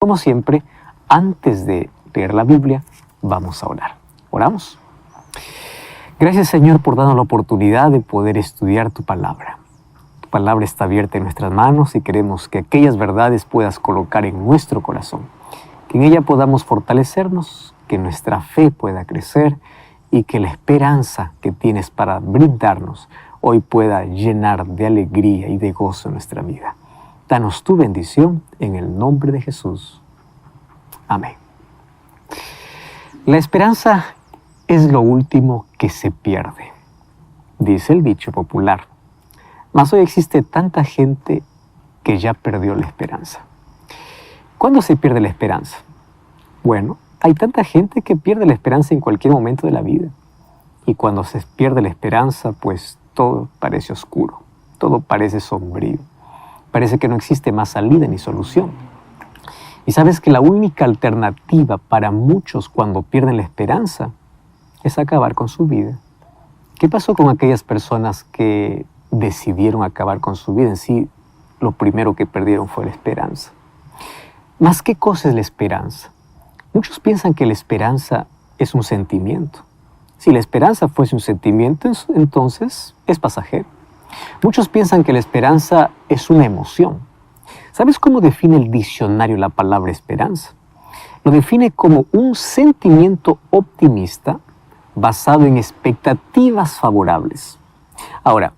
Como siempre, antes de leer la Biblia, vamos a orar. ¿Oramos? Gracias, Señor, por darnos la oportunidad de poder estudiar tu palabra. Tu palabra está abierta en nuestras manos y queremos que aquellas verdades puedas colocar en nuestro corazón. Que en ella podamos fortalecernos, que nuestra fe pueda crecer y que la esperanza que tienes para brindarnos hoy pueda llenar de alegría y de gozo nuestra vida. Danos tu bendición en el nombre de Jesús. Amén. La esperanza es lo último que se pierde, dice el dicho popular. Mas hoy existe tanta gente que ya perdió la esperanza. ¿Cuándo se pierde la esperanza? Bueno, hay tanta gente que pierde la esperanza en cualquier momento de la vida. Y cuando se pierde la esperanza, pues todo parece oscuro, todo parece sombrío. Parece que no existe más salida ni solución. Y sabes que la única alternativa para muchos cuando pierden la esperanza es acabar con su vida. ¿Qué pasó con aquellas personas que decidieron acabar con su vida? En sí, lo primero que perdieron fue la esperanza. ¿Más qué cosa es la esperanza? Muchos piensan que la esperanza es un sentimiento. Si la esperanza fuese un sentimiento, entonces es pasajero. Muchos piensan que la esperanza es una emoción. ¿Sabes cómo define el diccionario la palabra esperanza? Lo define como un sentimiento optimista basado en expectativas favorables. Ahora,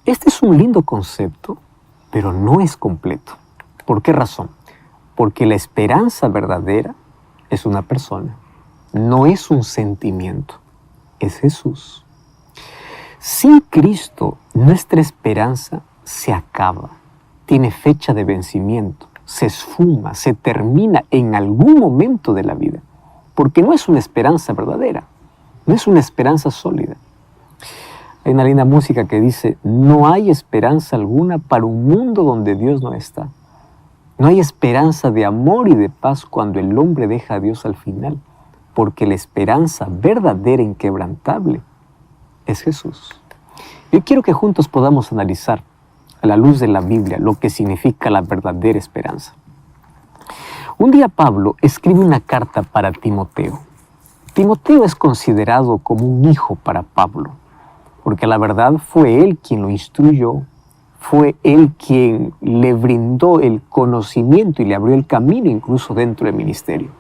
este es un lindo concepto, pero no es completo. ¿Por qué razón? Porque la esperanza verdadera es una persona, no es un sentimiento, es Jesús. Sin Cristo, nuestra esperanza se acaba, tiene fecha de vencimiento, se esfuma, se termina en algún momento de la vida, porque no es una esperanza verdadera, no es una esperanza sólida. Hay una linda música que dice: no hay esperanza alguna para un mundo donde Dios no está. No hay esperanza de amor y de paz cuando el hombre deja a Dios al final, porque la esperanza verdadera e inquebrantable es Jesús. Yo quiero que juntos podamos analizar a la luz de la Biblia lo que significa la verdadera esperanza. Un día Pablo escribe una carta para Timoteo. Timoteo es considerado como un hijo para Pablo, porque la verdad fue él quien lo instruyó, fue él quien le brindó el conocimiento y le abrió el camino incluso dentro del ministerio.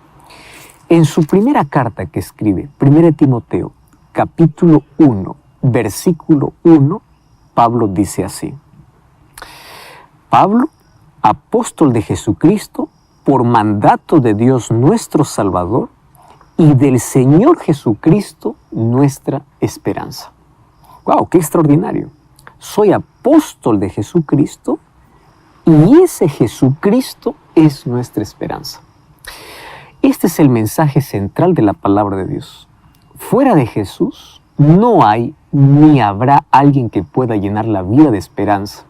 En su primera carta que escribe, 1 Timoteo, capítulo 1, versículo 1, Pablo dice así: Pablo, apóstol de Jesucristo, por mandato de Dios nuestro Salvador y del Señor Jesucristo, nuestra esperanza. ¡Wow! ¡Qué extraordinario! Soy apóstol de Jesucristo y ese Jesucristo es nuestra esperanza. Este es el mensaje central de la palabra de Dios. Fuera de Jesús no hay ni habrá alguien que pueda llenar la vida de esperanza.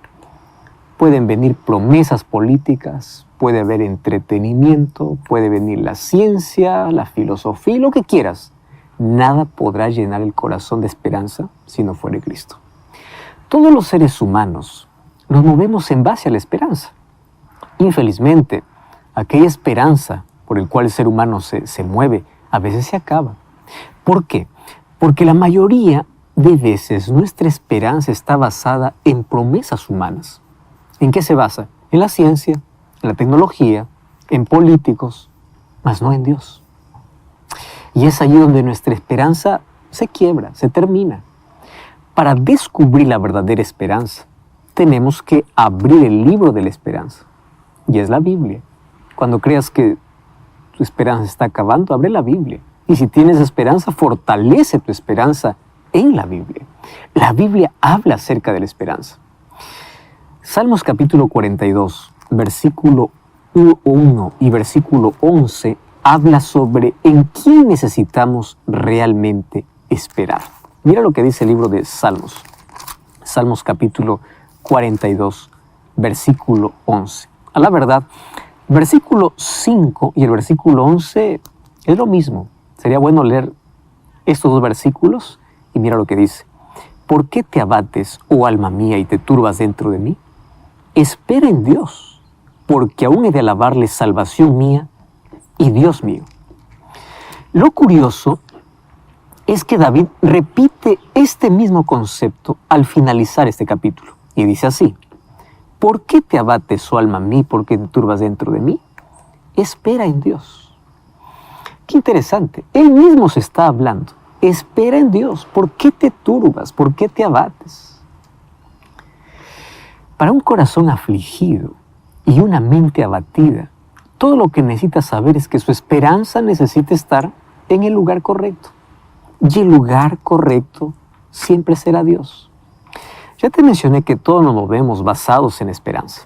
Pueden venir promesas políticas, puede haber entretenimiento, puede venir la ciencia, la filosofía, lo que quieras. Nada podrá llenar el corazón de esperanza si no fuere Cristo. Todos los seres humanos nos movemos en base a la esperanza. Infelizmente, aquella esperanza por el cual el ser humano se mueve, a veces se acaba. ¿Por qué? Porque la mayoría de veces nuestra esperanza está basada en promesas humanas. ¿En qué se basa? En la ciencia, en la tecnología, en políticos, mas no en Dios. Y es allí donde nuestra esperanza se quiebra, se termina. Para descubrir la verdadera esperanza, tenemos que abrir el libro de la esperanza. Y es la Biblia. Cuando creas que tu esperanza está acabando, abre la Biblia. Y si tienes esperanza, fortalece tu esperanza en la Biblia. La Biblia habla acerca de la esperanza. Salmos capítulo 42, versículo 1 y versículo 11, habla sobre en quién necesitamos realmente esperar. Mira lo que dice el libro de Salmos. Salmos capítulo 42, versículo 11. A la verdad, versículo 5 y el versículo 11 es lo mismo. Sería bueno leer estos dos versículos y mira lo que dice. ¿Por qué te abates, oh alma mía, y te turbas dentro de mí? Espera en Dios, porque aún he de alabarle salvación mía y Dios mío. Lo curioso es que David repite este mismo concepto al finalizar este capítulo. Y dice así: ¿por qué te abates, oh alma mí? ¿Por qué te turbas dentro de mí? Espera en Dios. Qué interesante. Él mismo se está hablando. Espera en Dios. ¿Por qué te turbas? ¿Por qué te abates? Para un corazón afligido y una mente abatida, todo lo que necesita saber es que su esperanza necesita estar en el lugar correcto. Y el lugar correcto siempre será Dios. Ya te mencioné que todos nos movemos basados en esperanza.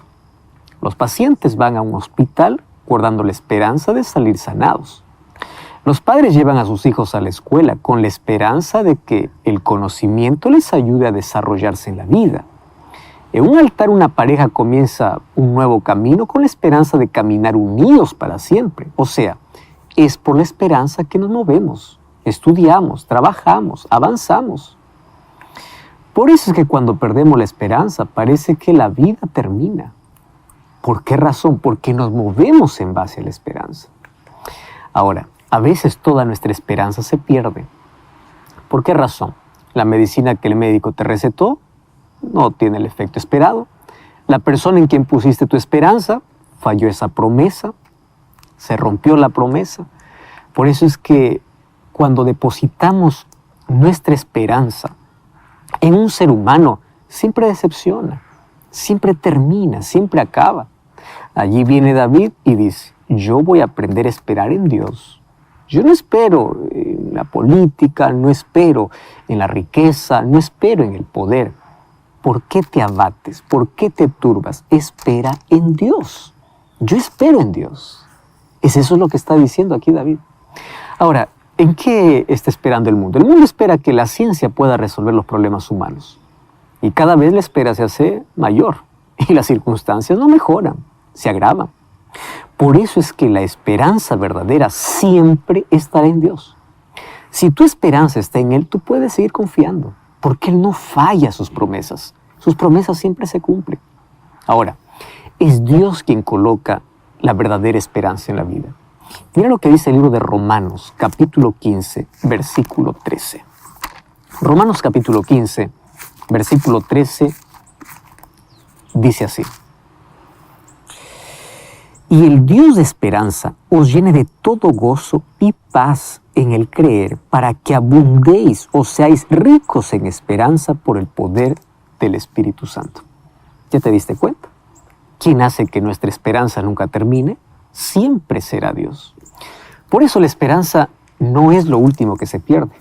Los pacientes van a un hospital guardando la esperanza de salir sanados. Los padres llevan a sus hijos a la escuela con la esperanza de que el conocimiento les ayude a desarrollarse en la vida. En un altar una pareja comienza un nuevo camino con la esperanza de caminar unidos para siempre. O sea, es por la esperanza que nos movemos, estudiamos, trabajamos, avanzamos. Por eso es que cuando perdemos la esperanza parece que la vida termina. ¿Por qué razón? Porque nos movemos en base a la esperanza. Ahora, a veces toda nuestra esperanza se pierde. ¿Por qué razón? La medicina que el médico te recetó no tiene el efecto esperado. La persona en quien pusiste tu esperanza falló esa promesa, se rompió la promesa. Por eso es que cuando depositamos nuestra esperanza en un ser humano, siempre decepciona, siempre termina, siempre acaba. Allí viene David y dice: yo voy a aprender a esperar en Dios. Yo no espero en la política, no espero en la riqueza, no espero en el poder. ¿Por qué te abates? ¿Por qué te turbas? Espera en Dios. Yo espero en Dios. Es eso lo que está diciendo aquí David. Ahora, ¿en qué está esperando el mundo? El mundo espera que la ciencia pueda resolver los problemas humanos. Y cada vez la espera se hace mayor. Y las circunstancias no mejoran, se agravan. Por eso es que la esperanza verdadera siempre estará en Dios. Si tu esperanza está en Él, tú puedes seguir confiando, porque Él no falla sus promesas. Sus promesas siempre se cumplen. Ahora, es Dios quien coloca la verdadera esperanza en la vida. Mira lo que dice el libro de Romanos, capítulo 15, versículo 13. Romanos capítulo 15, versículo 13, dice así: y el Dios de esperanza os llene de todo gozo y paz en el creer, para que abundéis o seáis ricos en esperanza por el poder del Espíritu Santo. ¿Ya te diste cuenta? ¿Quién hace que nuestra esperanza nunca termine? Siempre será Dios. Por eso la esperanza no es lo último que se pierde.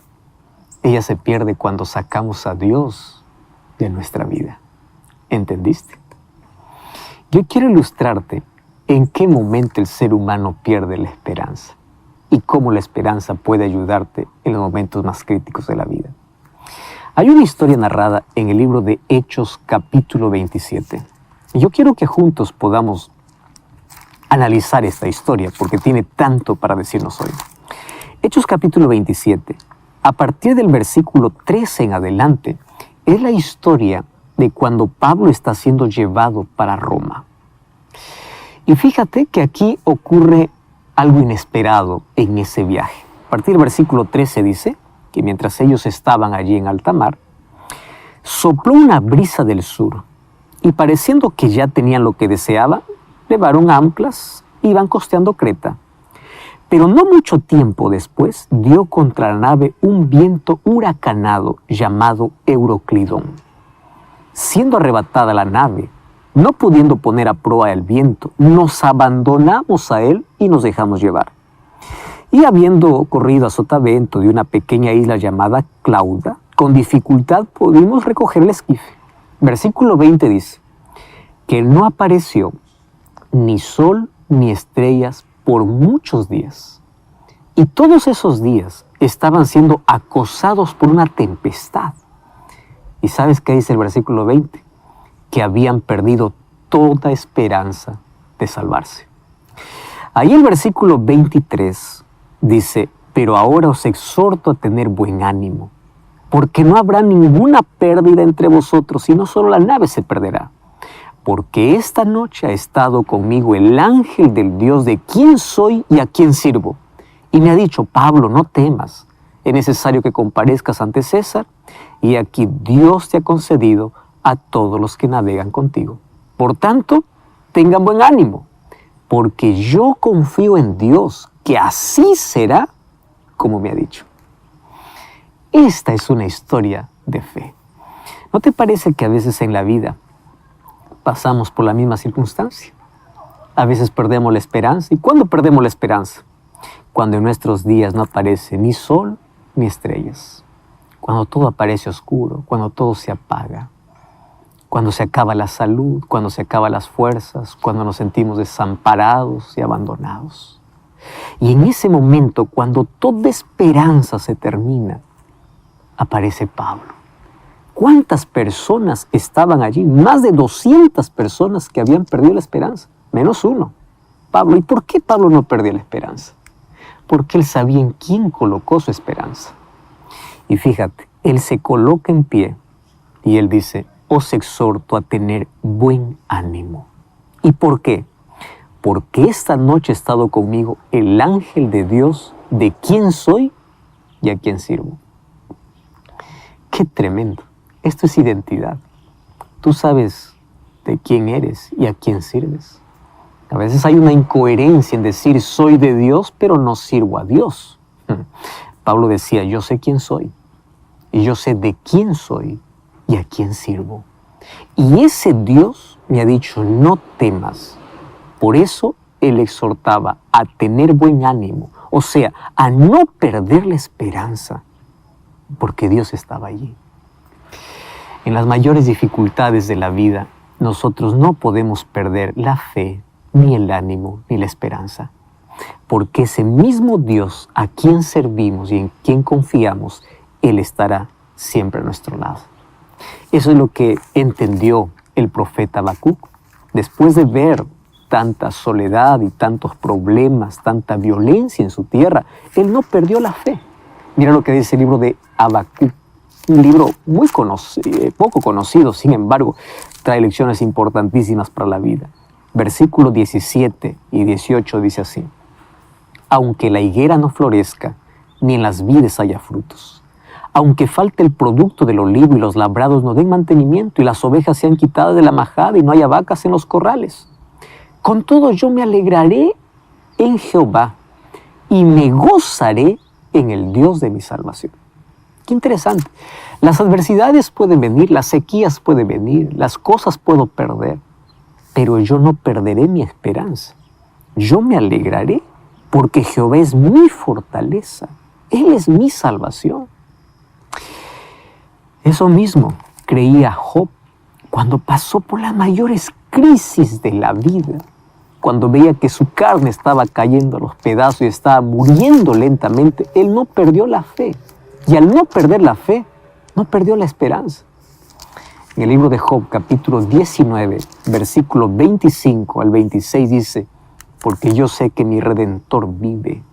Ella se pierde cuando sacamos a Dios de nuestra vida. ¿Entendiste? Yo quiero ilustrarte en qué momento el ser humano pierde la esperanza y cómo la esperanza puede ayudarte en los momentos más críticos de la vida. Hay una historia narrada en el libro de Hechos capítulo 27. Y yo quiero que juntos podamos analizar esta historia porque tiene tanto para decirnos hoy. Hechos capítulo 27, a partir del versículo 13 en adelante, es la historia de cuando Pablo está siendo llevado para Roma. Y fíjate que aquí ocurre algo inesperado en ese viaje. A partir del versículo 13 dice que mientras ellos estaban allí en alta mar, sopló una brisa del sur y pareciendo que ya tenían lo que deseaban, levaron anclas y iban costeando Creta. Pero no mucho tiempo después dio contra la nave un viento huracanado llamado Euroclidón. Siendo arrebatada la nave, no pudiendo poner a proa el viento, nos abandonamos a él y nos dejamos llevar. Y habiendo corrido a sotavento de una pequeña isla llamada Clauda, con dificultad pudimos recoger el esquife. Versículo 20 dice que no apareció ni sol ni estrellas por muchos días. Y todos esos días estaban siendo acosados por una tempestad. ¿Y sabes qué dice el versículo 20? Que habían perdido toda esperanza de salvarse. Ahí el versículo 23 dice: pero ahora os exhorto a tener buen ánimo, porque no habrá ninguna pérdida entre vosotros, sino solo la nave se perderá. porque esta noche ha estado conmigo el ángel del Dios de quién soy y a quién sirvo. Y me ha dicho, Pablo, no temas, es necesario que comparezcas ante César, y aquí Dios te ha concedido a todos los que navegan contigo. Por tanto, tengan buen ánimo, porque yo confío en Dios, que así será como me ha dicho. Esta es una historia de fe. ¿No te parece que a veces en la vida pasamos por la misma circunstancia? A veces perdemos la esperanza. ¿Y cuándo perdemos la esperanza? Cuando en nuestros días no aparece ni sol ni estrellas. Cuando todo aparece oscuro, cuando todo se apaga. Cuando se acaba la salud, cuando se acaban las fuerzas, cuando nos sentimos desamparados y abandonados. Y en ese momento, cuando toda esperanza se termina, aparece Pablo. ¿Cuántas personas estaban allí? Más de 200 personas que habían perdido la esperanza, menos uno, Pablo. ¿Y por qué Pablo no perdió la esperanza? Porque él sabía en quién colocó su esperanza. Y fíjate, él se coloca en pie y él dice, os exhorto a tener buen ánimo. ¿Y por qué? Porque esta noche ha estado conmigo el ángel de Dios de quién soy y a quién sirvo. ¡Qué tremendo! Esto es identidad. Tú sabes de quién eres y a quién sirves. A veces hay una incoherencia en decir soy de Dios, pero no sirvo a Dios. Pablo decía, yo sé quién soy y yo sé de quién soy y a quién sirvo. Y ese Dios me ha dicho, no temas. Por eso él exhortaba a tener buen ánimo, o sea, a no perder la esperanza, porque Dios estaba allí. En las mayores dificultades de la vida, nosotros no podemos perder la fe, ni el ánimo, ni la esperanza, porque ese mismo Dios a quien servimos y en quien confiamos, Él estará siempre a nuestro lado. Eso es lo que entendió el profeta Habacuc. Después de ver tanta soledad y tantos problemas, tanta violencia en su tierra, él no perdió la fe. Mira lo que dice el libro de Habacuc, un libro muy poco conocido, sin embargo, trae lecciones importantísimas para la vida. Versículos 17 y 18 dice así, aunque la higuera no florezca, ni en las vides haya frutos, aunque falte el producto del olivo y los labrados no den mantenimiento y las ovejas sean quitadas de la majada y no haya vacas en los corrales, con todo yo me alegraré en Jehová y me gozaré en el Dios de mi salvación. Qué interesante. Las adversidades pueden venir, las sequías pueden venir, las cosas puedo perder, pero yo no perderé mi esperanza. Yo me alegraré porque Jehová es mi fortaleza. Él es mi salvación. Eso mismo creía Job cuando pasó por las mayores crisis de la vida, cuando veía que su carne estaba cayendo a los pedazos y estaba muriendo lentamente. Él no perdió la fe. Y al no perder la fe, no perdió la esperanza. En el libro de Job, capítulo 19, versículo 25 al 26 dice, porque yo sé que mi Redentor vive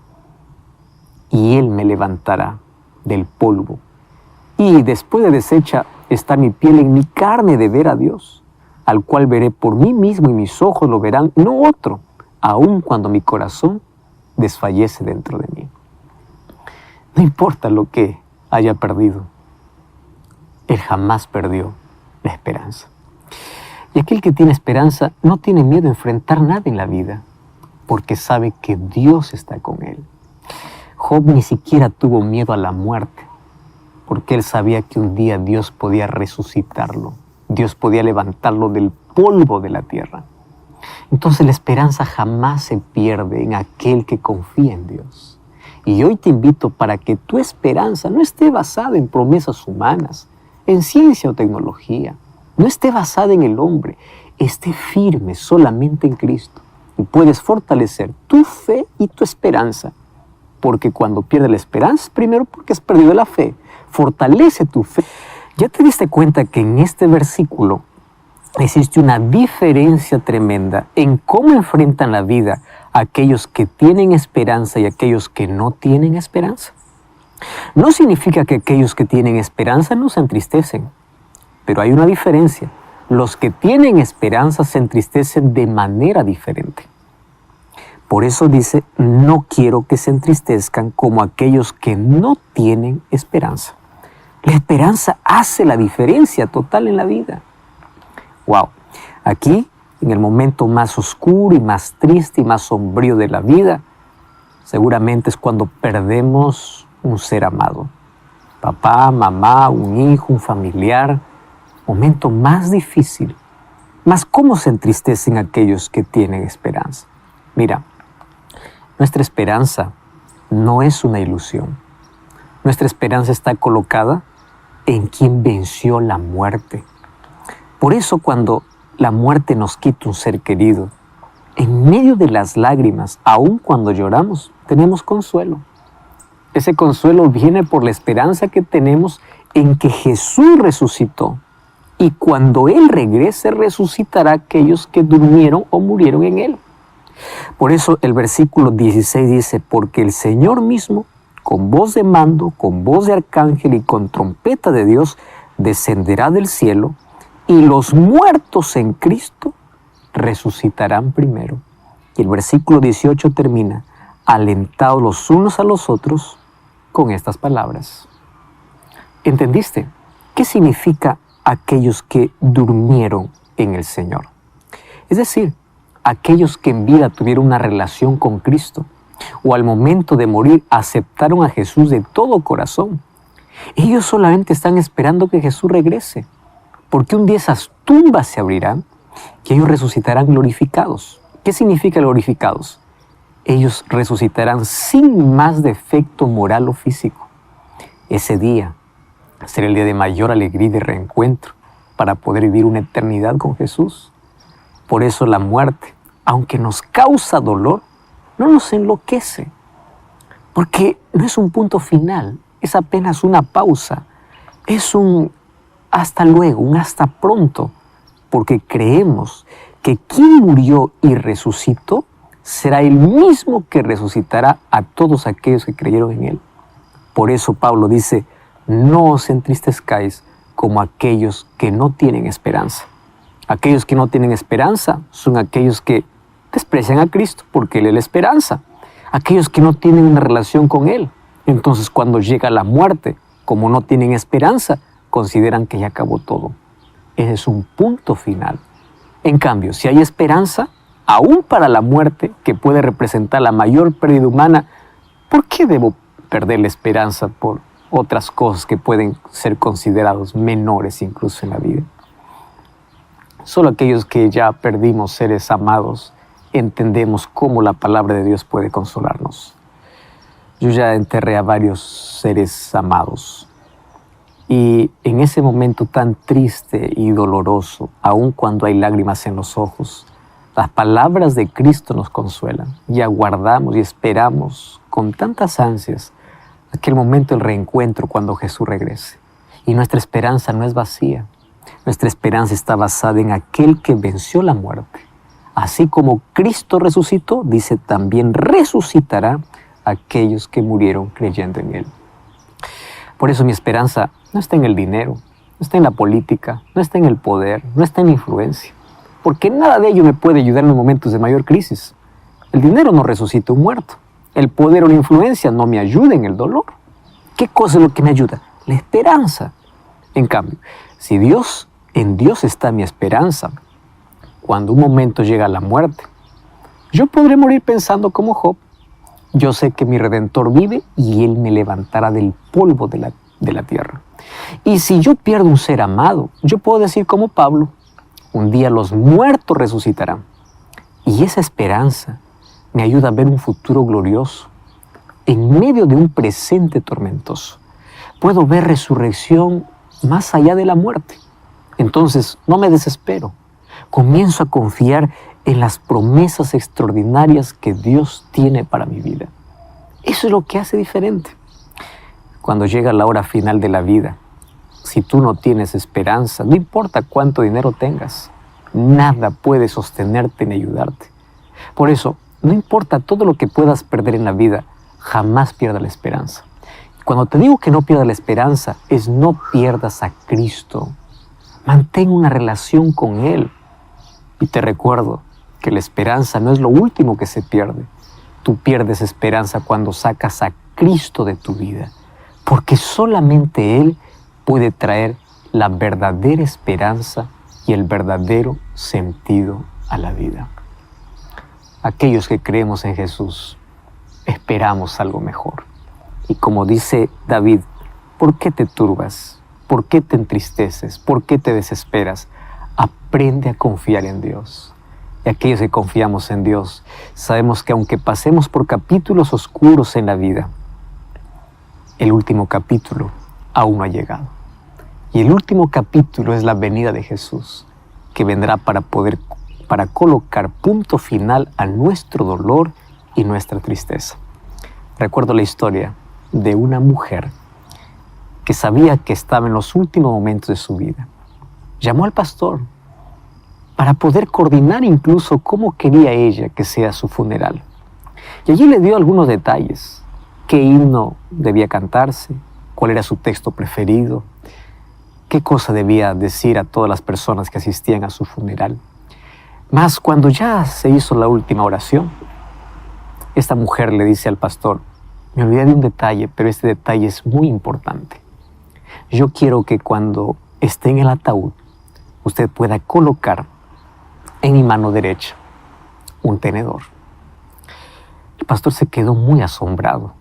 y Él me levantará del polvo. Y después de deshecha está mi piel, en mi carne de ver a Dios, al cual veré por mí mismo y mis ojos lo verán, no otro, aun cuando mi corazón desfallece dentro de mí. No importa lo que haya perdido, Él jamás perdió la esperanza. Y aquel que tiene esperanza no tiene miedo a enfrentar nada en la vida, porque sabe que Dios está con él. Job ni siquiera tuvo miedo a la muerte, porque él sabía que un día Dios podía resucitarlo, Dios podía levantarlo del polvo de la tierra. Entonces la esperanza jamás se pierde en aquel que confía en Dios. Y hoy te invito para que tu esperanza no esté basada en promesas humanas, en ciencia o tecnología, no esté basada en el hombre, esté firme solamente en Cristo. Y puedes fortalecer tu fe y tu esperanza, porque cuando pierdes la esperanza, primero porque has perdido la fe, fortalece tu fe. ¿Ya te diste cuenta que en este versículo existe una diferencia tremenda en cómo enfrentan la vida aquellos que tienen esperanza y aquellos que no tienen esperanza? No significa que aquellos que tienen esperanza no se entristecen, pero hay una diferencia. los que tienen esperanza se entristecen de manera diferente. Por eso dice, no quiero que se entristezcan como aquellos que no tienen esperanza. La esperanza hace la diferencia total en la vida. Wow. Aquí, en el momento más oscuro y más triste y más sombrío de la vida, seguramente es cuando perdemos un ser amado. Papá, mamá, un hijo, un familiar. Momento más difícil. Mas ¿cómo se entristecen aquellos que tienen esperanza? Mira, nuestra esperanza no es una ilusión. Nuestra esperanza está colocada en quien venció la muerte. Por eso cuando la muerte nos quita un ser querido, en medio de las lágrimas, aun cuando lloramos, tenemos consuelo. Ese consuelo viene por la esperanza que tenemos en que Jesús resucitó. Y cuando Él regrese, resucitará a aquellos que durmieron o murieron en Él. Por eso el versículo 16 dice, porque el Señor mismo, con voz de mando, con voz de arcángel y con trompeta de Dios, descenderá del cielo, y los muertos en Cristo resucitarán primero. Y el versículo 18 termina, alentados los unos a los otros con estas palabras. ¿Entendiste? ¿Qué significa aquellos que durmieron en el Señor? Es decir, aquellos que en vida tuvieron una relación con Cristo o al momento de morir aceptaron a Jesús de todo corazón. Ellos solamente están esperando que Jesús regrese, porque un día esas tumbas se abrirán y ellos resucitarán glorificados. ¿Qué significa glorificados? Ellos resucitarán sin más defecto moral o físico. Ese día será el día de mayor alegría y de reencuentro para poder vivir una eternidad con Jesús. Por eso la muerte, aunque nos causa dolor, no nos enloquece, porque no es un punto final, es apenas una pausa, es un hasta luego, un hasta pronto, porque creemos que quien murió y resucitó será el mismo que resucitará a todos aquellos que creyeron en Él. Por eso Pablo dice, no os entristezcáis como aquellos que no tienen esperanza. Aquellos que no tienen esperanza son aquellos que desprecian a Cristo porque Él es la esperanza. Aquellos que no tienen una relación con Él. Entonces cuando llega la muerte, como no tienen esperanza, consideran que ya acabó todo. Ese es un punto final. En cambio, si hay esperanza, aún para la muerte, que puede representar la mayor pérdida humana, ¿por qué debo perder la esperanza por otras cosas que pueden ser considerados menores incluso en la vida? Solo aquellos que ya perdimos seres amados entendemos cómo la palabra de Dios puede consolarnos. Yo ya enterré a varios seres amados y en ese momento tan triste y doloroso, aun cuando hay lágrimas en los ojos, las palabras de Cristo nos consuelan y aguardamos y esperamos con tantas ansias aquel momento del reencuentro cuando Jesús regrese. Y nuestra esperanza no es vacía. Nuestra esperanza está basada en aquel que venció la muerte. Así como Cristo resucitó, dice, también resucitará a aquellos que murieron creyendo en Él. Por eso mi esperanza no está en el dinero, no está en la política, no está en el poder, no está en la influencia. Porque nada de ello me puede ayudar en los momentos de mayor crisis. El dinero no resucita un muerto. El poder o la influencia no me ayuda en el dolor. ¿Qué cosa es lo que me ayuda? La esperanza. En cambio, si en Dios está mi esperanza, cuando un momento llega la muerte, yo podré morir pensando como Job. Yo sé que mi Redentor vive y Él me levantará del polvo de la tierra. Y si yo pierdo un ser amado, yo puedo decir como Pablo, un día los muertos resucitarán. Y esa esperanza me ayuda a ver un futuro glorioso en medio de un presente tormentoso. Puedo ver resurrección más allá de la muerte. Entonces no me desespero. Comienzo a confiar en las promesas extraordinarias que Dios tiene para mi vida. Eso es lo que hace diferente. Cuando llega la hora final de la vida, si tú no tienes esperanza, no importa cuánto dinero tengas, nada puede sostenerte ni ayudarte. Por eso, no importa todo lo que puedas perder en la vida, jamás pierdas la esperanza. Cuando te digo que no pierdas la esperanza, es no pierdas a Cristo. Mantén una relación con Él. Y te recuerdo que la esperanza no es lo último que se pierde. Tú pierdes esperanza cuando sacas a Cristo de tu vida, porque solamente Él puede traer la verdadera esperanza y el verdadero sentido a la vida. Aquellos que creemos en Jesús, esperamos algo mejor. Y como dice David, ¿por qué te turbas? ¿Por qué te entristeces? ¿Por qué te desesperas? Aprende a confiar en Dios. Y aquellos que confiamos en Dios, sabemos que aunque pasemos por capítulos oscuros en la vida, el último capítulo aún no ha llegado. Y el último capítulo es la venida de Jesús, que vendrá para colocar punto final a nuestro dolor y nuestra tristeza. Recuerdo la historia de una mujer que sabía que estaba en los últimos momentos de su vida. Llamó al pastor para poder coordinar incluso cómo quería ella que sea su funeral. Y allí le dio algunos detalles: qué himno debía cantarse, cuál era su texto preferido, qué cosa debía decir a todas las personas que asistían a su funeral. Mas cuando ya se hizo la última oración, esta mujer le dice al pastor: me olvidé de un detalle, pero este detalle es muy importante. Yo quiero que cuando esté en el ataúd, usted pueda colocar en mi mano derecha un tenedor. El pastor se quedó muy asombrado.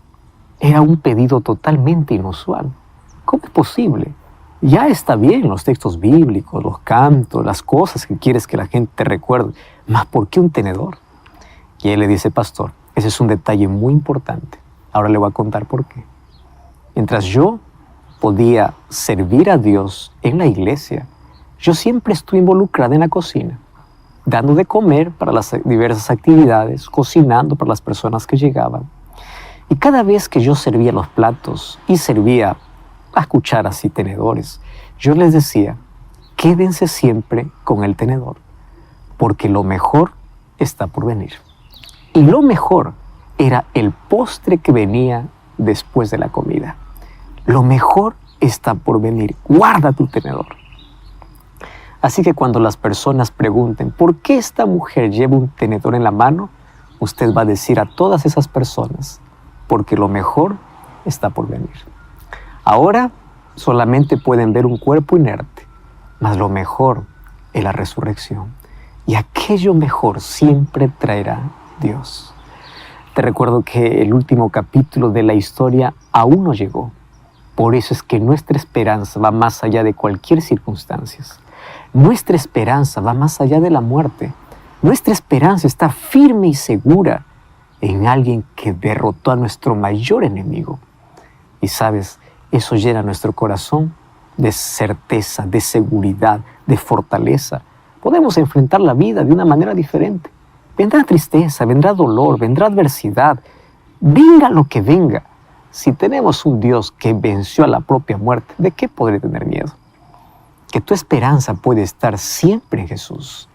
Era un pedido totalmente inusual. ¿Cómo es posible? Ya está bien los textos bíblicos, los cantos, las cosas que quieres que la gente te recuerde. ¿Mas por qué un tenedor? Y él le dice: pastor, ese es un detalle muy importante. Ahora le voy a contar por qué. Mientras yo podía servir a Dios en la iglesia, yo siempre estuve involucrada en la cocina, dando de comer para las diversas actividades, cocinando para las personas que llegaban. Y cada vez que yo servía los platos y servía las cucharas y tenedores, yo les decía: quédense siempre con el tenedor, porque lo mejor está por venir. Y lo mejor era el postre que venía después de la comida. Lo mejor está por venir. Guarda tu tenedor. Así que cuando las personas pregunten ¿por qué esta mujer lleva un tenedor en la mano?, usted va a decir a todas esas personas: porque lo mejor está por venir. Ahora solamente pueden ver un cuerpo inerte, mas lo mejor es la resurrección. Y aquello mejor siempre traerá Dios. Te recuerdo que el último capítulo de la historia aún no llegó. Por eso es que nuestra esperanza va más allá de cualquier circunstancia. Nuestra esperanza va más allá de la muerte. Nuestra esperanza está firme y segura en alguien que derrotó a nuestro mayor enemigo. Y sabes, eso llena nuestro corazón de certeza, de seguridad, de fortaleza. Podemos enfrentar la vida de una manera diferente. Vendrá tristeza, vendrá dolor, vendrá adversidad. Venga lo que venga. Si tenemos un Dios que venció a la propia muerte, ¿de qué podré tener miedo? Que tu esperanza puede estar siempre en Jesús.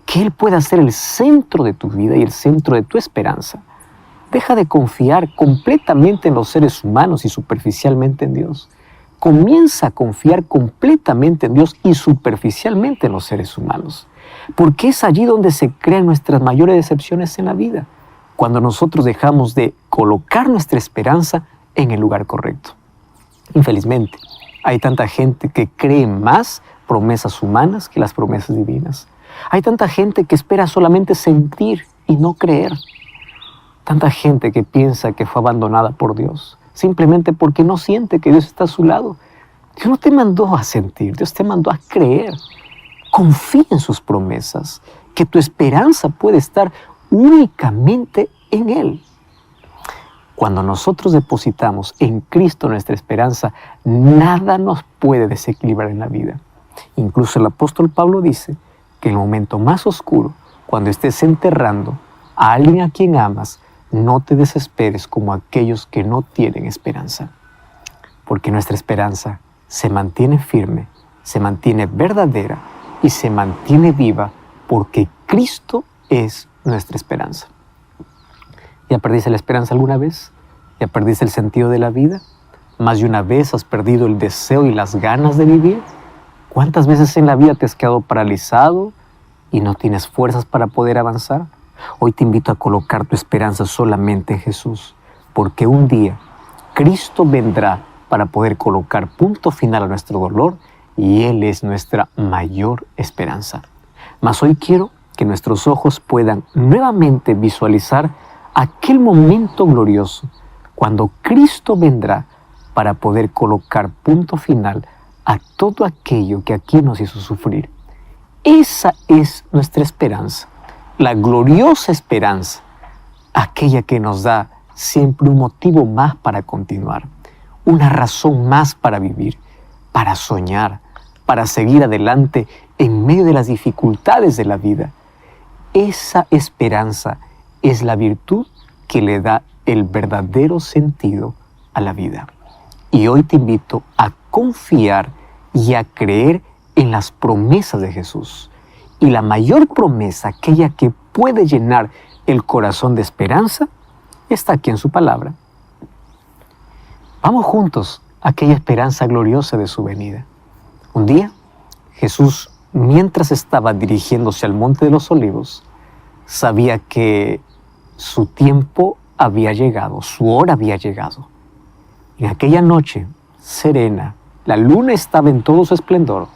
Que Él pueda ser el centro de tu vida y el centro de tu esperanza. Deja de confiar completamente en los seres humanos y superficialmente en Dios. Comienza a confiar completamente en Dios y superficialmente en los seres humanos. Porque es allí donde se crean nuestras mayores decepciones en la vida. Cuando nosotros dejamos de colocar nuestra esperanza en el lugar correcto. Infelizmente, hay tanta gente que cree más promesas humanas que las promesas divinas. Hay tanta gente que espera solamente sentir y no creer. Tanta gente que piensa que fue abandonada por Dios, simplemente porque no siente que Dios está a su lado. Dios no te mandó a sentir, Dios te mandó a creer. Confía en sus promesas, que tu esperanza puede estar únicamente en Él. Cuando nosotros depositamos en Cristo nuestra esperanza, nada nos puede desequilibrar en la vida. Incluso el apóstol Pablo dice que en el momento más oscuro, cuando estés enterrando a alguien a quien amas, no te desesperes como aquellos que no tienen esperanza. Porque nuestra esperanza se mantiene firme, se mantiene verdadera y se mantiene viva porque Cristo es nuestra esperanza. ¿Ya perdiste la esperanza alguna vez? ¿Ya perdiste el sentido de la vida? ¿Más de una vez has perdido el deseo y las ganas de vivir? ¿Cuántas veces en la vida te has quedado paralizado y no tienes fuerzas para poder avanzar? Hoy te invito a colocar tu esperanza solamente en Jesús, porque un día Cristo vendrá para poder colocar punto final a nuestro dolor y Él es nuestra mayor esperanza. Mas hoy quiero que nuestros ojos puedan nuevamente visualizar aquel momento glorioso cuando Cristo vendrá para poder colocar punto final a todo aquello que aquí nos hizo sufrir. Esa es nuestra esperanza, la gloriosa esperanza, aquella que nos da siempre un motivo más para continuar, una razón más para vivir, para soñar, para seguir adelante en medio de las dificultades de la vida. Esa esperanza es la virtud que le da el verdadero sentido a la vida. Y hoy te invito a confiar y a creer en las promesas de Jesús. Y la mayor promesa, aquella que puede llenar el corazón de esperanza, está aquí en su palabra. Vamos juntos a aquella esperanza gloriosa de su venida. Un día, Jesús, mientras estaba dirigiéndose al Monte de los Olivos, sabía que su tiempo había llegado, su hora había llegado. En aquella noche serena, la luna estaba en todo su esplendor.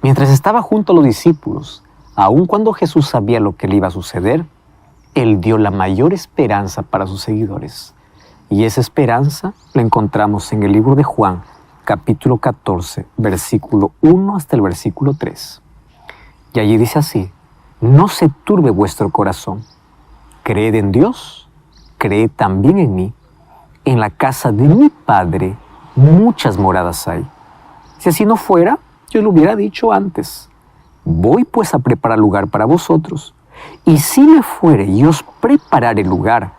Mientras estaba junto a los discípulos, aun cuando Jesús sabía lo que le iba a suceder, Él dio la mayor esperanza para sus seguidores. Y esa esperanza la encontramos en el libro de Juan, capítulo 14, versículo 1 hasta el versículo 3. Y allí dice así: no se turbe vuestro corazón. Creed en Dios, creed también en mí. En la casa de mi Padre muchas moradas hay. Si así no fuera, yo lo hubiera dicho antes. Voy pues a preparar lugar para vosotros. Y si me fuere y os prepararé lugar,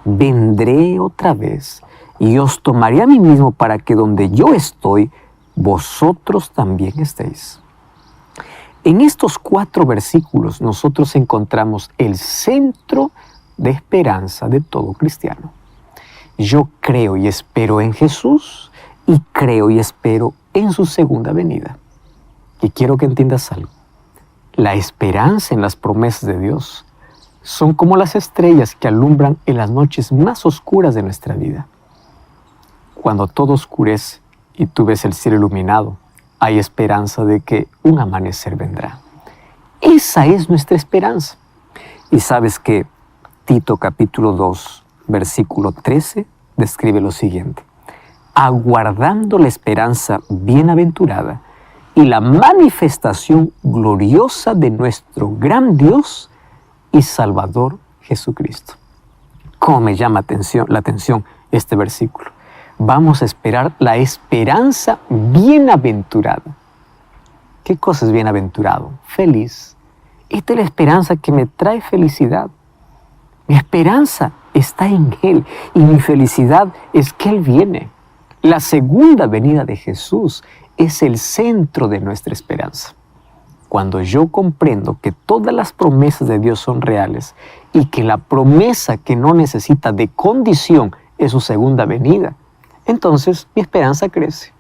vendré otra vez y os tomaré a mí mismo para que donde yo estoy, vosotros también estéis. En estos 4 versículos nosotros encontramos el centro de esperanza de todo cristiano. Yo creo y espero en Jesús y creo y espero en su segunda venida. Y quiero que entiendas algo. La esperanza en las promesas de Dios son como las estrellas que alumbran en las noches más oscuras de nuestra vida. Cuando todo oscurece y tú ves el cielo iluminado, hay esperanza de que un amanecer vendrá. Esa es nuestra esperanza. Y sabes que Tito capítulo 2, versículo 13, describe lo siguiente: aguardando la esperanza bienaventurada y la manifestación gloriosa de nuestro gran Dios y Salvador Jesucristo. ¿Cómo me llama la atención este versículo? Vamos a esperar la esperanza bienaventurada. ¿Qué cosa es bienaventurado? Feliz. Esta es la esperanza que me trae felicidad. Mi esperanza está en Él y mi felicidad es que Él viene. La segunda venida de Jesús es el centro de nuestra esperanza. Cuando yo comprendo que todas las promesas de Dios son reales y que la promesa que no necesita de condición es su segunda venida, entonces mi esperanza crece.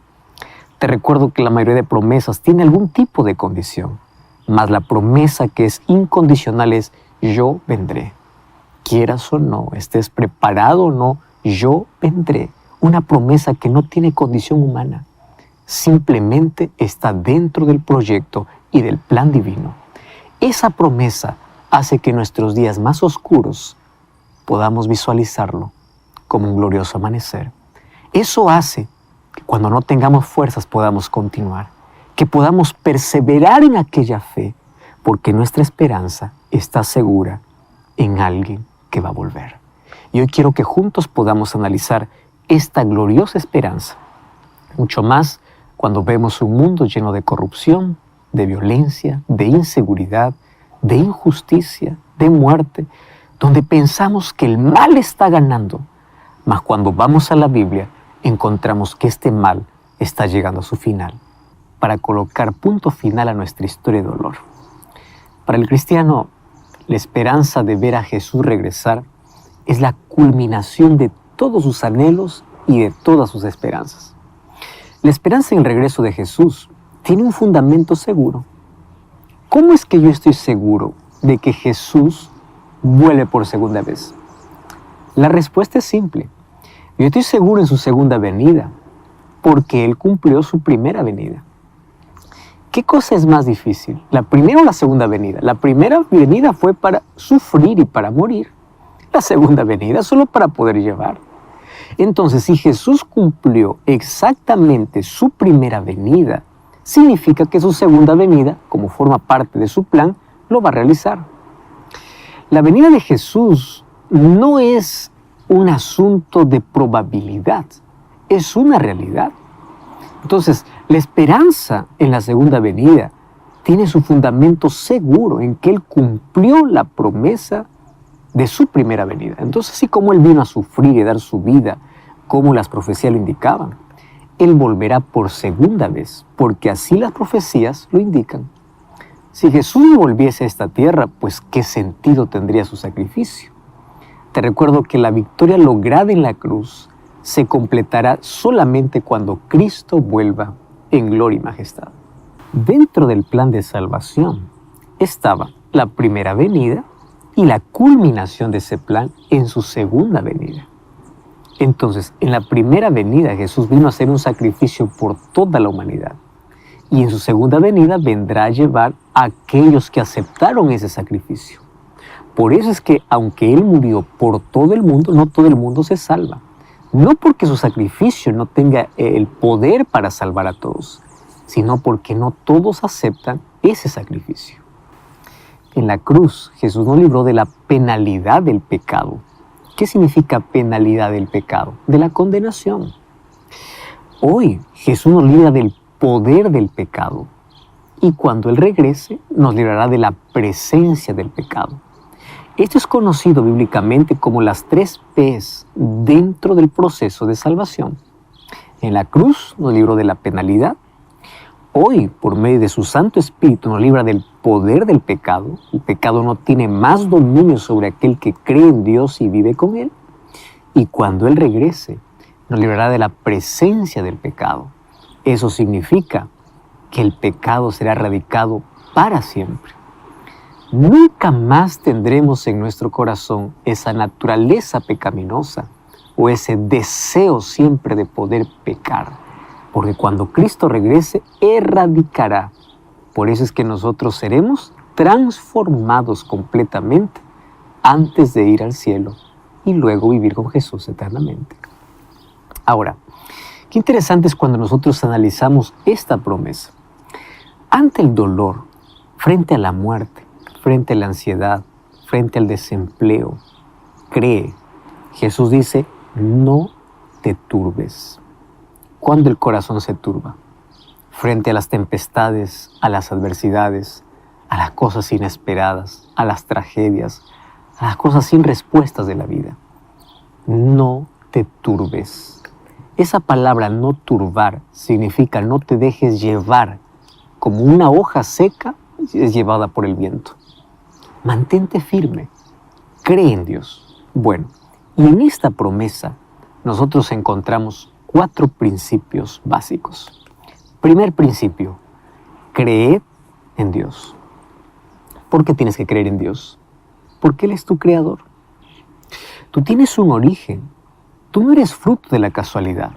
Te recuerdo que la mayoría de promesas tiene algún tipo de condición, mas la promesa que es incondicional es: yo vendré. Quieras o no, estés preparado o no, yo vendré. Una promesa que no tiene condición humana. Simplemente está dentro del proyecto y del plan divino. Esa promesa hace que nuestros días más oscuros podamos visualizarlo como un glorioso amanecer. Eso hace que cuando no tengamos fuerzas podamos continuar, que podamos perseverar en aquella fe, porque nuestra esperanza está segura en alguien que va a volver. Y hoy quiero que juntos podamos analizar esta gloriosa esperanza, mucho más cuando vemos un mundo lleno de corrupción, de violencia, de inseguridad, de injusticia, de muerte, donde pensamos que el mal está ganando, mas cuando vamos a la Biblia encontramos que este mal está llegando a su final, para colocar punto final a nuestra historia de dolor. Para el cristiano, la esperanza de ver a Jesús regresar es la culminación de todos sus anhelos y de todas sus esperanzas. La esperanza en el regreso de Jesús tiene un fundamento seguro. ¿Cómo es que yo estoy seguro de que Jesús vuelve por segunda vez? La respuesta es simple. Yo estoy seguro en su segunda venida, porque Él cumplió su primera venida. ¿Qué cosa es más difícil? ¿La primera o la segunda venida? La primera venida fue para sufrir y para morir. La segunda venida solo para poder llevar. Entonces, si Jesús cumplió exactamente su primera venida, significa que su segunda venida, como forma parte de su plan, lo va a realizar. La venida de Jesús no es un asunto de probabilidad, es una realidad. Entonces, la esperanza en la segunda venida tiene su fundamento seguro en que Él cumplió la promesa de su primera venida. Entonces, así como Él vino a sufrir y dar su vida, como las profecías lo indicaban, Él volverá por segunda vez, porque así las profecías lo indican. Si Jesús no volviese a esta tierra, pues ¿qué sentido tendría su sacrificio? Te recuerdo que la victoria lograda en la cruz se completará solamente cuando Cristo vuelva en gloria y majestad. Dentro del plan de salvación estaba la primera venida y la culminación de ese plan en su segunda venida. Entonces, en la primera venida Jesús vino a hacer un sacrificio por toda la humanidad. Y en su segunda venida vendrá a llevar a aquellos que aceptaron ese sacrificio. Por eso es que, aunque Él murió por todo el mundo, no todo el mundo se salva. No porque su sacrificio no tenga el poder para salvar a todos, sino porque no todos aceptan ese sacrificio. En la cruz, Jesús nos libró de la penalidad del pecado. ¿Qué significa penalidad del pecado? De la condenación. Hoy, Jesús nos libra del poder del pecado. Y cuando Él regrese, nos librará de la presencia del pecado. Esto es conocido bíblicamente como las 3 P's dentro del proceso de salvación. En la cruz nos libró de la penalidad. Hoy, por medio de su Santo Espíritu, nos libra del poder del pecado. El pecado no tiene más dominio sobre aquel que cree en Dios y vive con Él. Y cuando Él regrese, nos librará de la presencia del pecado. Eso significa que el pecado será erradicado para siempre. Nunca más tendremos en nuestro corazón esa naturaleza pecaminosa o ese deseo siempre de poder pecar, porque cuando Cristo regrese, erradicará. Por eso es que nosotros seremos transformados completamente antes de ir al cielo y luego vivir con Jesús eternamente. Ahora, qué interesante es cuando nosotros analizamos esta promesa. Ante el dolor, frente a la muerte, frente a la ansiedad, frente al desempleo, cree. Jesús dice, no te turbes. ¿Cuándo el corazón se turba? Frente a las tempestades, a las adversidades, a las cosas inesperadas, a las tragedias, a las cosas sin respuestas de la vida. No te turbes. Esa palabra no turbar significa no te dejes llevar como una hoja seca es llevada por el viento. Mantente firme, cree en Dios. Bueno, y en esta promesa nosotros encontramos 4 principios básicos. Primer principio, creed en Dios. ¿Por qué tienes que creer en Dios? Porque Él es tu creador. Tú tienes un origen. Tú no eres fruto de la casualidad.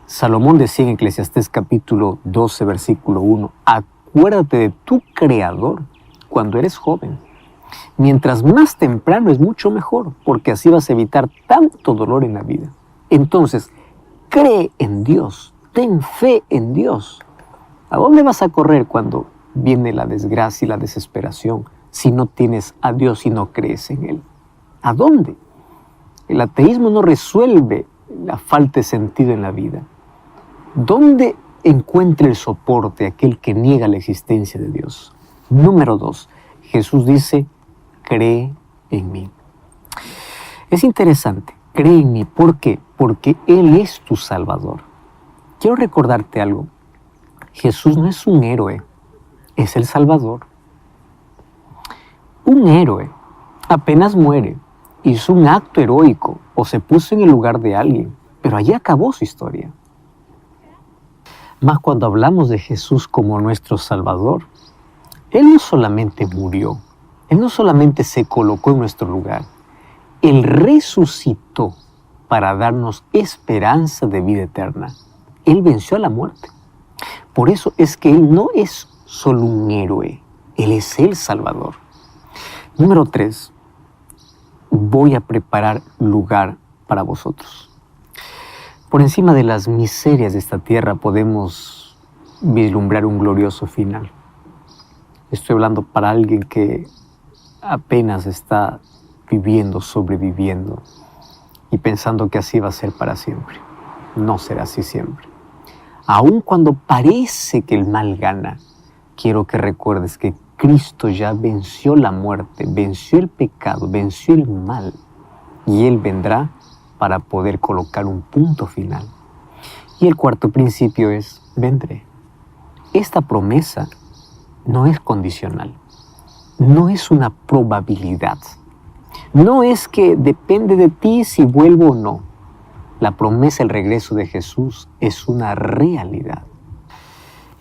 Salomón decía en Eclesiastés capítulo 12, versículo 1, acuérdate de tu creador cuando eres joven. Mientras más temprano es mucho mejor, porque así vas a evitar tanto dolor en la vida. Entonces, cree en Dios, ten fe en Dios. ¿A dónde vas a correr cuando viene la desgracia y la desesperación si no tienes a Dios y no crees en Él? ¿A dónde? El ateísmo no resuelve la falta de sentido en la vida. ¿Dónde encuentra el soporte aquel que niega la existencia de Dios? Número 2, Jesús dice, cree en mí. Es interesante, cree en mí. ¿Por qué? Porque Él es tu Salvador. Quiero recordarte algo. Jesús no es un héroe, es el Salvador. Un héroe apenas muere, hizo un acto heroico o se puso en el lugar de alguien, pero allí acabó su historia. Mas cuando hablamos de Jesús como nuestro Salvador, Él no solamente murió, Él no solamente se colocó en nuestro lugar, Él resucitó para darnos esperanza de vida eterna. Él venció a la muerte. Por eso es que Él no es solo un héroe, Él es el Salvador. Número 3, voy a preparar lugar para vosotros. Por encima de las miserias de esta tierra podemos vislumbrar un glorioso final. Estoy hablando para alguien que apenas está viviendo, sobreviviendo y pensando que así va a ser para siempre. No será así siempre. Aun cuando parece que el mal gana, quiero que recuerdes que Cristo ya venció la muerte, venció el pecado, venció el mal, y Él vendrá para poder colocar un punto final. Y el cuarto principio es, vendré. Esta promesa no es condicional, no es una probabilidad, no es que depende de ti si vuelvo o no. La promesa del regreso de Jesús es una realidad.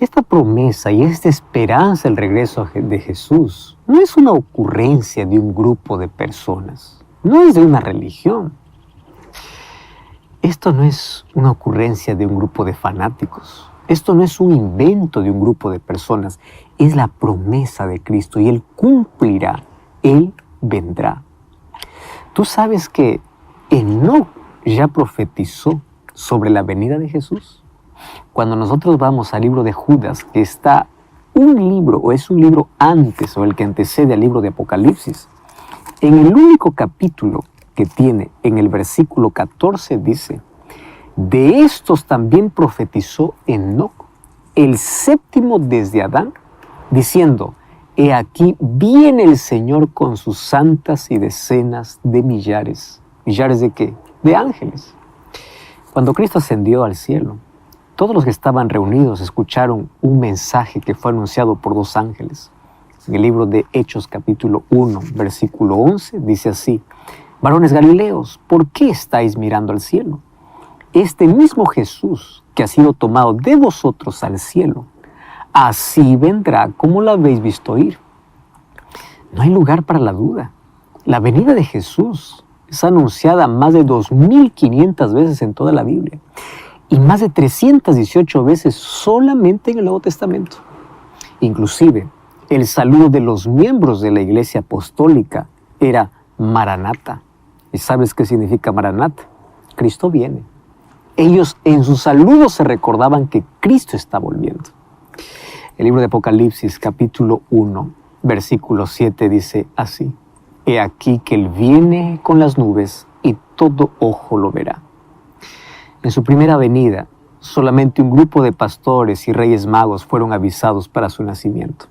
Esta promesa y esta esperanza del regreso de Jesús no es una ocurrencia de un grupo de personas, no es de una religión. Esto no es una ocurrencia de un grupo de fanáticos. Esto no es un invento de un grupo de personas. Es la promesa de Cristo y Él cumplirá. Él vendrá. Tú sabes que Enoc ya profetizó sobre la venida de Jesús. Cuando nosotros vamos al libro de Judas, que está un libro o es un libro antes o el que antecede al libro de Apocalipsis, en el único capítulo que tiene en el versículo 14 dice, de estos también profetizó Enoc, el séptimo desde Adán, diciendo, he aquí viene el Señor con sus santas y decenas de millares. ¿Millares de qué? De ángeles. Cuando Cristo ascendió al cielo, todos los que estaban reunidos escucharon un mensaje que fue anunciado por 2 ángeles. En el libro de Hechos capítulo 1, versículo 11, dice así, varones Galileos, ¿por qué estáis mirando al cielo? Este mismo Jesús que ha sido tomado de vosotros al cielo, así vendrá como lo habéis visto ir. No hay lugar para la duda. La venida de Jesús es anunciada más de 2500 veces en toda la Biblia y más de 318 veces solamente en el Nuevo Testamento. Inclusive, el saludo de los miembros de la Iglesia Apostólica era Maranata. ¿Y sabes qué significa Maranata? Cristo viene. Ellos en sus saludos se recordaban que Cristo está volviendo. El libro de Apocalipsis, capítulo 1, versículo 7 dice así, he aquí que Él viene con las nubes y todo ojo lo verá. En su primera venida, solamente un grupo de pastores y reyes magos fueron avisados para su nacimiento.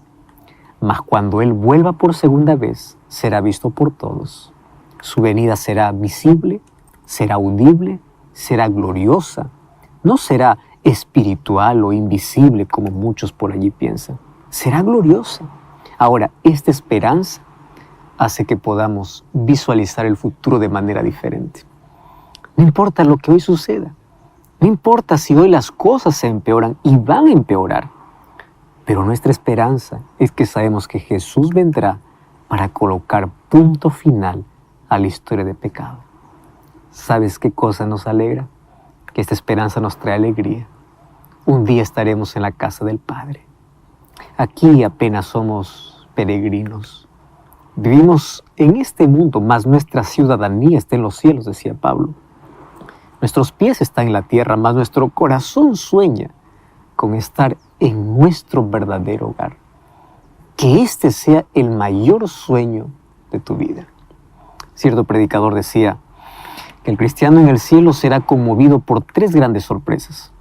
Mas cuando Él vuelva por segunda vez, será visto por todos. Su venida será visible, será audible, será gloriosa. No será espiritual o invisible como muchos por allí piensan. Será gloriosa. Ahora, esta esperanza hace que podamos visualizar el futuro de manera diferente. No importa lo que hoy suceda. No importa si hoy las cosas se empeoran y van a empeorar. Pero nuestra esperanza es que sabemos que Jesús vendrá para colocar punto final a la historia de pecado. ¿Sabes qué cosa nos alegra? Que esta esperanza nos trae alegría. Un día estaremos en la casa del Padre. Aquí apenas somos peregrinos. Vivimos en este mundo, mas nuestra ciudadanía está en los cielos, decía Pablo. Nuestros pies están en la tierra, mas nuestro corazón sueña con estar en nuestro verdadero hogar. Que este sea el mayor sueño de tu vida. Cierto predicador decía que el cristiano en el cielo será conmovido por 3 grandes sorpresas.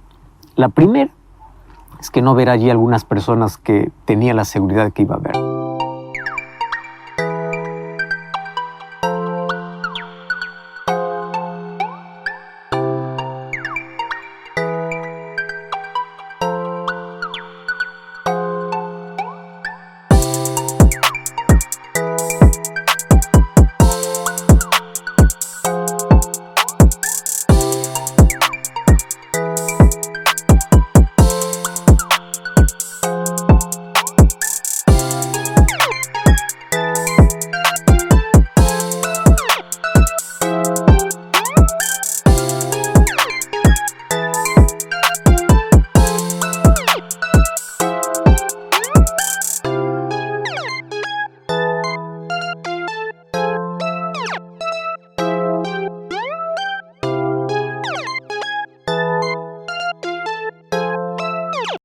La primera es que no verá allí algunas personas que tenía la seguridad que iba a ver.